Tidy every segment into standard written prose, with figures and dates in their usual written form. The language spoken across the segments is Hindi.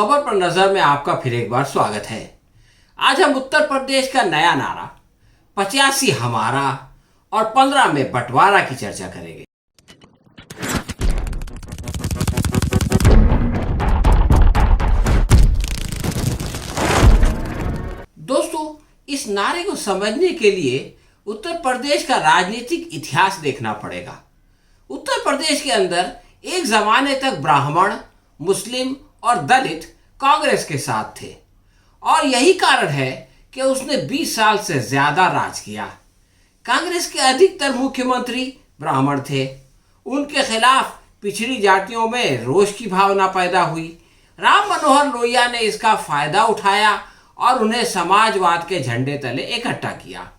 खबर पर नजर में आपका फिर एक बार स्वागत है। आज हम उत्तर प्रदेश का नया नारा 85 हमारा और 15 में बंटवारा की चर्चा करेंगे। दोस्तों, इस नारे को समझने के लिए उत्तर प्रदेश का राजनीतिक इतिहास देखना पड़ेगा। उत्तर प्रदेश के अंदर एक जमाने तक ब्राह्मण, मुस्लिम और दलित कांग्रेस के साथ थे और यही कारण है कि उसने 20 साल से ज्यादा राज किया। कांग्रेस के अधिकतर मुख्यमंत्री ब्राह्मण थे। उनके खिलाफ पिछड़ी जातियों में रोष की भावना पैदा हुई। राम मनोहर लोहिया ने इसका फायदा उठाया और उन्हें समाजवाद के झंडे तले इकट्ठा किया।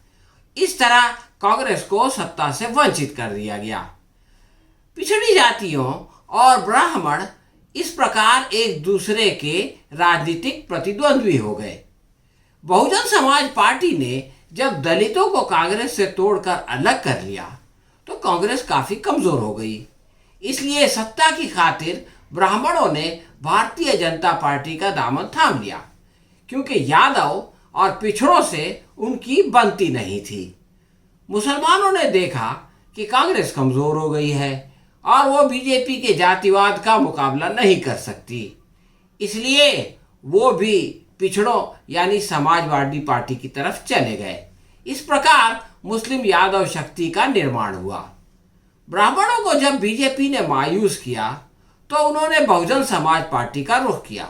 इस तरह कांग्रेस को सत्ता से वंचित कर दिया गया। पिछड़ी जातियों और ब्राह्मण इस प्रकार एक दूसरे के राजनीतिक प्रतिद्वंद्वी हो गए। बहुजन समाज पार्टी ने जब दलितों को कांग्रेस से तोड़कर अलग कर लिया तो कांग्रेस काफी कमजोर हो गई। इसलिए सत्ता की खातिर ब्राह्मणों ने भारतीय जनता पार्टी का दामन थाम लिया, क्योंकि यादव और पिछड़ों से उनकी बनती नहीं थी। मुसलमानों ने देखा कि कांग्रेस कमजोर हो गई है और वो बीजेपी के जातिवाद का मुकाबला नहीं कर सकती, इसलिए वो भी पिछड़ों यानी समाजवादी पार्टी की तरफ चले गए। इस प्रकार मुस्लिम यादव शक्ति का निर्माण हुआ। ब्राह्मणों को जब बीजेपी ने मायूस किया तो उन्होंने बहुजन समाज पार्टी का रुख किया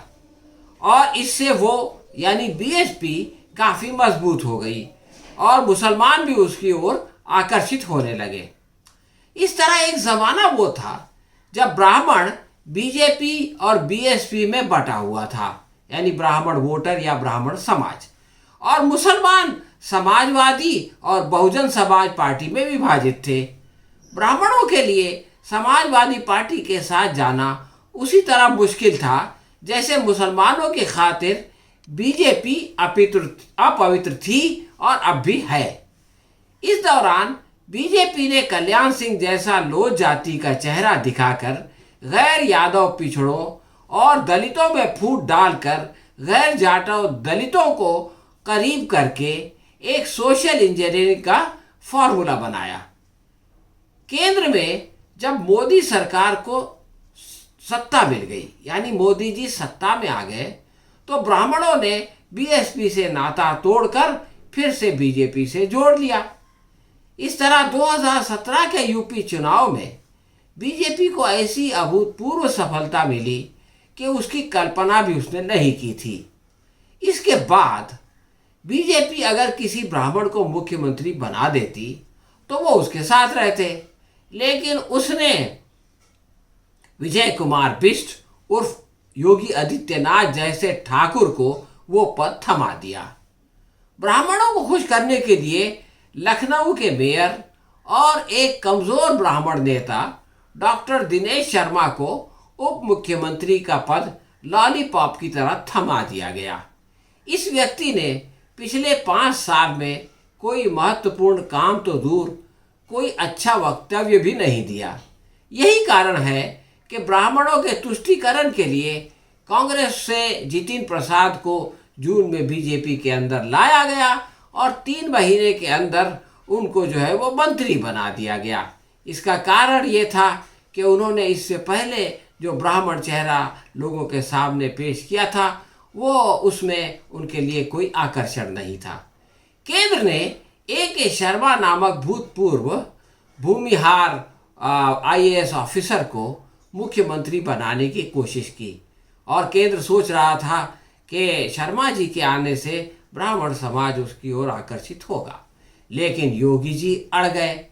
और इससे वो यानी बीएसपी काफी मजबूत हो गई और मुसलमान भी उसकी ओर आकर्षित होने लगे। इस तरह एक जमाना वो था जब ब्राह्मण बीजेपी और बीएसपी में बटा हुआ था, यानी ब्राह्मण वोटर या ब्राह्मण समाज, और मुसलमान समाजवादी और बहुजन समाज पार्टी में विभाजित थे। ब्राह्मणों के लिए समाजवादी पार्टी के साथ जाना उसी तरह मुश्किल था जैसे मुसलमानों की खातिर बीजेपी अपवित्र थी और अब भी है। इस दौरान बीजेपी ने कल्याण सिंह जैसा लोध जाति का चेहरा दिखाकर गैर यादव पिछड़ों और दलितों में फूट डालकर गैर जाटव दलितों को करीब करके एक सोशल इंजीनियरिंग का फॉर्मूला बनाया। केंद्र में जब मोदी सरकार को सत्ता मिल गई, यानी मोदी जी सत्ता में आ गए, तो ब्राह्मणों ने बीएसपी से नाता तोड़कर फिर से बीजेपी से जोड़ लिया। इस तरह 2017 के यूपी चुनाव में बीजेपी को ऐसी अभूतपूर्व सफलता मिली कि उसकी कल्पना भी उसने नहीं की थी। इसके बाद बीजेपी अगर किसी ब्राह्मण को मुख्यमंत्री बना देती तो वो उसके साथ रहते, लेकिन उसने विजय कुमार बिष्ट उर्फ योगी आदित्यनाथ जैसे ठाकुर को वो पद थमा दिया। ब्राह्मणों को खुश करने के लिए लखनऊ के मेयर और एक कमजोर ब्राह्मण नेता डॉक्टर दिनेश शर्मा को उप मुख्यमंत्री का पद लॉलीपॉप की तरह थमा दिया गया। इस व्यक्ति ने पिछले 5 साल में कोई महत्वपूर्ण काम तो दूर, कोई अच्छा वक्तव्य भी नहीं दिया। यही कारण है कि ब्राह्मणों के तुष्टीकरण के लिए कांग्रेस से जितिन प्रसाद को जून में बीजेपी के अंदर लाया गया और 3 महीने के अंदर उनको जो है वो मंत्री बना दिया गया। इसका कारण ये था कि उन्होंने इससे पहले जो ब्राह्मण चेहरा लोगों के सामने पेश किया था वो उसमें उनके लिए कोई आकर्षण नहीं था। केंद्र ने ए.के. शर्मा नामक भूतपूर्व भूमिहार आईएएस ऑफिसर को मुख्यमंत्री बनाने की कोशिश की और केंद्र सोच रहा था कि शर्मा जी के आने से ब्राह्मण समाज उसकी ओर आकर्षित होगा, लेकिन योगी जी अड़ गए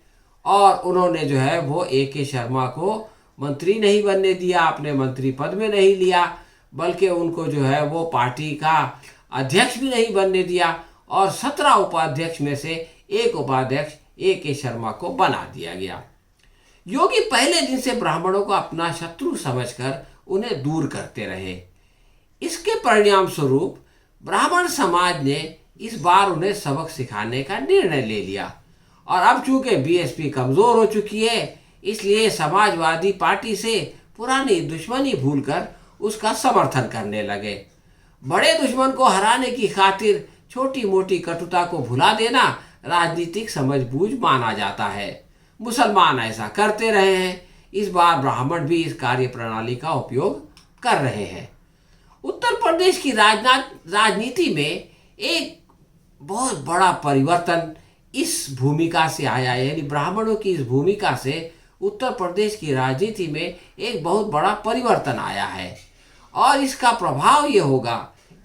और उन्होंने जो है वो ए.के. शर्मा को मंत्री नहीं बनने दिया, अपने मंत्री पद में नहीं लिया, बल्कि उनको जो है वो पार्टी का अध्यक्ष भी नहीं बनने दिया और 17 उपाध्यक्ष में से एक उपाध्यक्ष ए.के. शर्मा को बना दिया गया। योगी पहले दिन से ब्राह्मणों को अपना शत्रु समझकर उन्हें दूर करते रहे। इसके परिणाम स्वरूप ब्राह्मण समाज ने इस बार उन्हें सबक सिखाने का निर्णय ले लिया और अब चूंकि बीएसपी कमजोर हो चुकी है, इसलिए समाजवादी पार्टी से पुरानी दुश्मनी भूलकर उसका समर्थन करने लगे। बड़े दुश्मन को हराने की खातिर छोटी मोटी कटुता को भुला देना राजनीतिक समझबूझ माना जाता है। मुसलमान ऐसा करते रहे हैं, इस बार ब्राह्मण भी इस कार्य प्रणाली का उपयोग कर रहे हैं। उत्तर प्रदेश की राजनीति में एक बहुत बड़ा परिवर्तन इस भूमिका से आया है, यानी ब्राह्मणों की इस भूमिका से उत्तर प्रदेश की राजनीति में एक बहुत बड़ा परिवर्तन आया है। और इसका प्रभाव ये होगा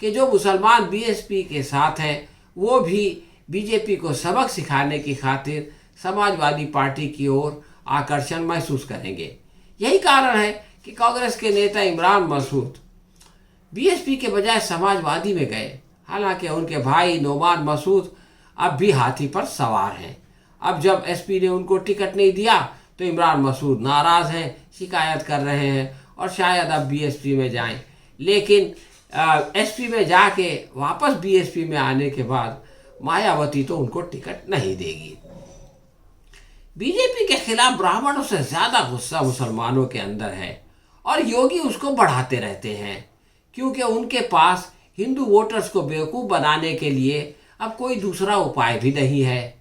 कि जो मुसलमान बीएसपी के साथ हैं वो भी बीजेपी को सबक सिखाने की खातिर समाजवादी पार्टी की ओर आकर्षण महसूस करेंगे। यही कारण है कि कांग्रेस के नेता इमरान मसूद बीएसपी के बजाय समाजवादी में गए। हालांकि उनके भाई नोमान मसूद अब भी हाथी पर सवार हैं। अब जब एसपी ने उनको टिकट नहीं दिया तो इमरान मसूद नाराज़ हैं, शिकायत कर रहे हैं और शायद अब बीएसपी में जाएं। लेकिन एसपी में जाके वापस बीएसपी में आने के बाद मायावती तो उनको टिकट नहीं देगी। बीजेपी के खिलाफ ब्राह्मणों से ज़्यादा गुस्सा मुसलमानों के अंदर है और योगी उसको बढ़ाते रहते हैं, क्योंकि उनके पास हिंदू वोटर्स को बेवकूफ़ बनाने के लिए अब कोई दूसरा उपाय भी नहीं है।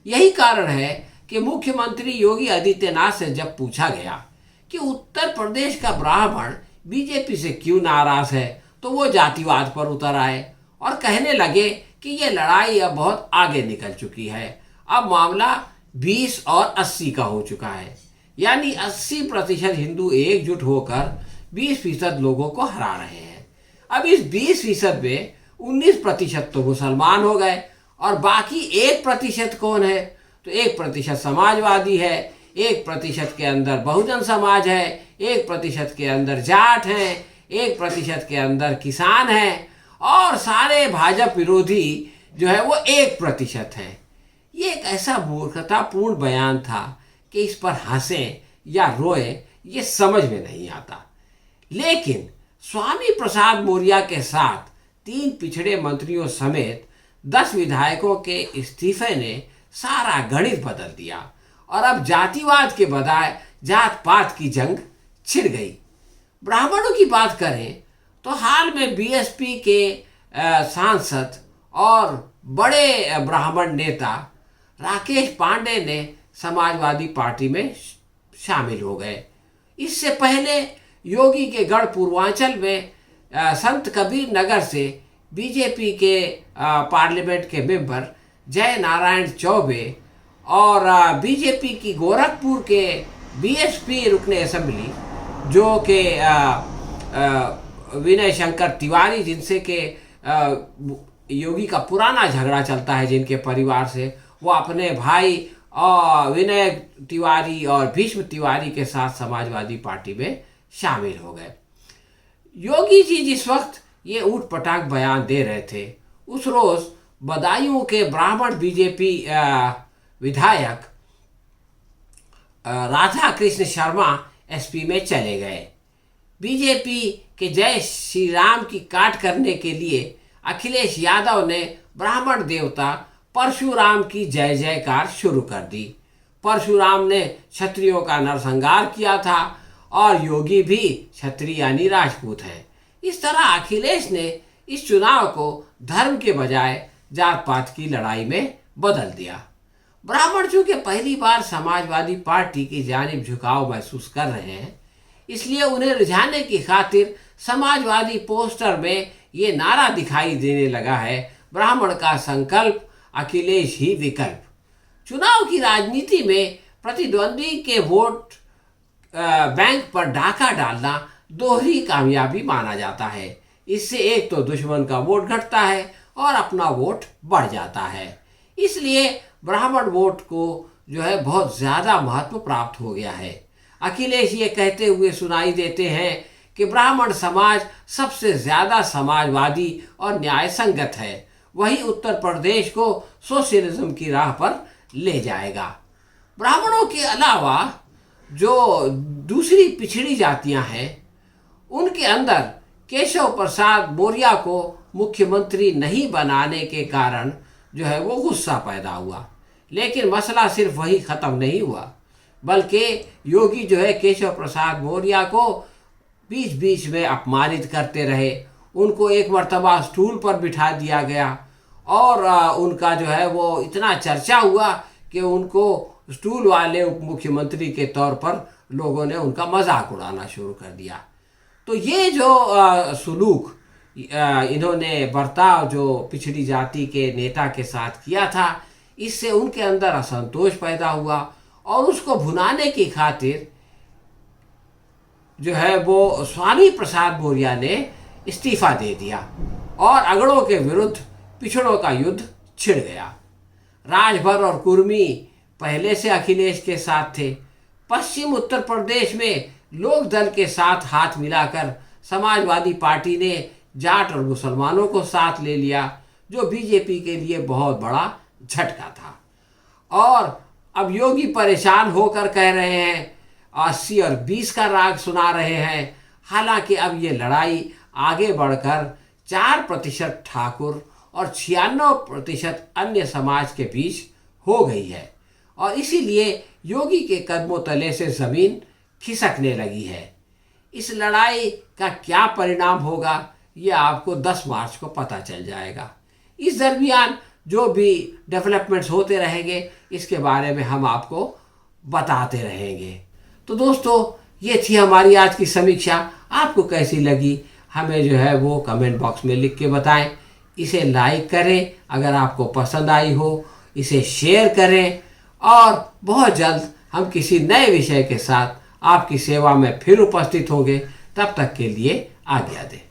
यही कारण है कि मुख्यमंत्री योगी आदित्यनाथ से जब पूछा गया कि उत्तर प्रदेश का ब्राह्मण बीजेपी से क्यों नाराज़ है, तो वो जातिवाद पर उतर आए और कहने लगे कि ये लड़ाई अब बहुत आगे निकल चुकी है। अब मामला 20 और 80 का हो चुका है, यानी 80% हिंदू एकजुट होकर 20% लोगों को हरा रहे हैं। अब इस 20% में 19% तो मुसलमान हो गए और बाकी 1% कौन है, तो 1% समाजवादी है, 1% के अंदर बहुजन समाज है, 1% के अंदर जाट हैं, 1% के अंदर किसान हैं और सारे भाजपा विरोधी जो है वो 1% है। ये एक ऐसा मूर्खतापूर्ण बयान था कि इस पर हंसें या रोएं ये समझ में नहीं आता। लेकिन स्वामी प्रसाद मौर्य के साथ 3 पिछड़े मंत्रियों समेत 10 विधायकों के इस्तीफे ने सारा गणित बदल दिया और अब जातिवाद के बजाय जात पात की जंग छिड़ गई। ब्राह्मणों की बात करें तो हाल में बीएसपी के सांसद और बड़े ब्राह्मण नेता राकेश पांडे ने समाजवादी पार्टी में शामिल हो गए। इससे पहले योगी के गढ़ पूर्वांचल में संत कबीर नगर से बीजेपी के पार्लियामेंट के मेंबर जय नारायण चौबे और बीजेपी की गोरखपुर के बीएसपी रुकने असेंबली जो कि विनय शंकर तिवारी, जिनसे के योगी का पुराना झगड़ा चलता है जिनके परिवार से, वो अपने भाई विनय तिवारी और भीष्म तिवारी के साथ समाजवादी पार्टी में शामिल हो गए। योगी जी जिस वक्त ये ऊट पटांग बयान दे रहे थे, उस रोज़ बदायूं के ब्राह्मण बीजेपी विधायक राधा कृष्ण शर्मा एसपी में चले गए। बीजेपी के जय श्री राम की काट करने के लिए अखिलेश यादव ने ब्राह्मण देवता परशुराम की जय जयकार शुरू कर दी। परशुराम ने क्षत्रियों का नरसंहार किया था और योगी भी क्षत्रिय यानी राजपूत है। इस तरह अखिलेश ने इस चुनाव को धर्म के बजाय जात पात की लड़ाई में बदल दिया। ब्राह्मण चूंकि पहली बार समाजवादी पार्टी की जानिब झुकाव महसूस कर रहे हैं, इसलिए उन्हें रिझाने की खातिर समाजवादी पोस्टर में ये नारा दिखाई देने लगा है, ब्राह्मण का संकल्प अखिलेश ही विकल्प। चुनाव की राजनीति में प्रतिद्वंदी के वोट बैंक पर डाका डालना दोहरी कामयाबी माना जाता है। इससे एक तो दुश्मन का वोट घटता है और अपना वोट बढ़ जाता है। इसलिए ब्राह्मण वोट को जो है बहुत ज़्यादा महत्व प्राप्त हो गया है। अखिलेश ये कहते हुए सुनाई देते हैं कि ब्राह्मण समाज सबसे ज़्यादा समाजवादी और न्याय संगत है, वही उत्तर प्रदेश को सोशलिज्म की राह पर ले जाएगा। ब्राह्मणों के अलावा जो दूसरी पिछड़ी जातियां हैं, उनके अंदर केशव प्रसाद मौर्य को मुख्यमंत्री नहीं बनाने के कारण जो है वो गुस्सा पैदा हुआ। लेकिन मसला सिर्फ वही ख़त्म नहीं हुआ, बल्कि योगी जो है केशव प्रसाद मौर्य को बीच बीच में अपमानित करते रहे। उनको एक मर्तबा स्टूल पर बिठा दिया गया और उनका जो है वो इतना चर्चा हुआ कि उनको स्टूल वाले उप मुख्यमंत्री के तौर पर लोगों ने उनका मजाक उड़ाना शुरू कर दिया। तो ये जो सुलूक इन्होंने बर्ताव जो पिछड़ी जाति के नेता के साथ किया था, इससे उनके अंदर असंतोष पैदा हुआ और उसको भुनाने की खातिर जो है वो स्वामी प्रसाद मौर्य ने इस्तीफा दे दिया और अगड़ों के विरुद्ध पिछड़ों का युद्ध छिड़ गया। राजभर और कुर्मी पहले से अखिलेश के साथ थे। पश्चिम उत्तर प्रदेश में लोक दल के साथ हाथ मिलाकर समाजवादी पार्टी ने जाट और मुसलमानों को साथ ले लिया, जो बीजेपी के लिए बहुत बड़ा झटका था। और अब योगी परेशान होकर कह रहे हैं 80 और 20 का राग सुना रहे हैं। हालांकि अब ये लड़ाई आगे बढ़कर 4% ठाकुर और 96% अन्य समाज के बीच हो गई है और इसीलिए योगी के कदमों तले से ज़मीन खिसकने लगी है। इस लड़ाई का क्या परिणाम होगा ये आपको 10 मार्च को पता चल जाएगा। इस दरमियान जो भी डेवलपमेंट्स होते रहेंगे इसके बारे में हम आपको बताते रहेंगे। तो दोस्तों, ये थी हमारी आज की समीक्षा। आपको कैसी लगी हमें जो है वो कमेंट बॉक्स में लिख के बताएं। इसे लाइक करें अगर आपको पसंद आई हो, इसे शेयर करें और बहुत जल्द हम किसी नए विषय के साथ आपकी सेवा में फिर उपस्थित होंगे। तब तक के लिए आज्ञा दें।